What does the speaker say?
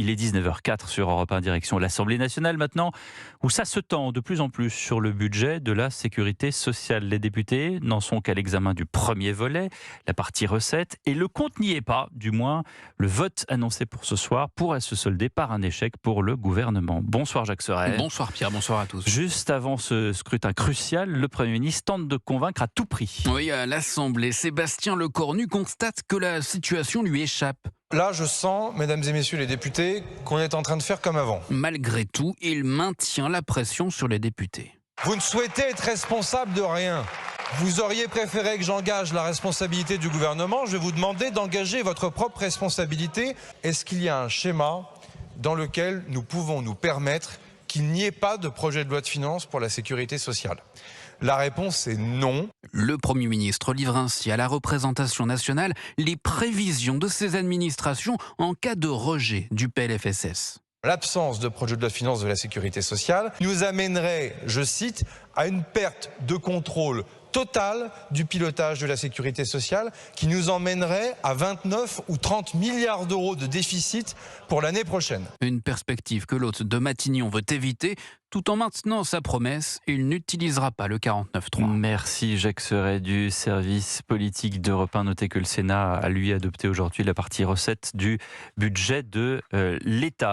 Il est 19h04 sur Europe 1, direction l'Assemblée nationale maintenant, où ça se tend de plus en plus sur le budget de la sécurité sociale. Les députés n'en sont qu'à l'examen du premier volet, la partie recettes, et le compte n'y est pas. Du moins, le vote annoncé pour ce soir pourrait se solder par un échec pour le gouvernement. Bonsoir Jacques Serret. Bonsoir Pierre, bonsoir à tous. Juste avant ce scrutin crucial, le Premier ministre tente de convaincre à tout prix. Oui, à l'Assemblée, Sébastien Lecornu constate que la situation lui échappe. Là, je sens, mesdames et messieurs les députés, qu'on est en train de faire comme avant. Malgré tout, il maintient la pression sur les députés. Vous ne souhaitez être responsable de rien. Vous auriez préféré que j'engage la responsabilité du gouvernement. Je vais vous demander d'engager votre propre responsabilité. Est-ce qu'il y a un schéma dans lequel nous pouvons nous permettre qu'il n'y ait pas de projet de loi de finances pour la sécurité sociale ? La réponse est non. Le Premier ministre livre ainsi à la représentation nationale les prévisions de ses administrations en cas de rejet du PLFSS. L'absence de projet de loi de finances de la sécurité sociale nous amènerait, je cite, à une perte de contrôle total du pilotage de la sécurité sociale qui nous emmènerait à 29 ou 30 milliards d'euros de déficit pour l'année prochaine. Une perspective que l'hôte de Matignon veut éviter, tout en maintenant sa promesse, il n'utilisera pas le 49.3. Merci Jacques Serret du service politique d'Europe 1. Notez que le Sénat a lui adopté aujourd'hui la partie recette du budget de l'État.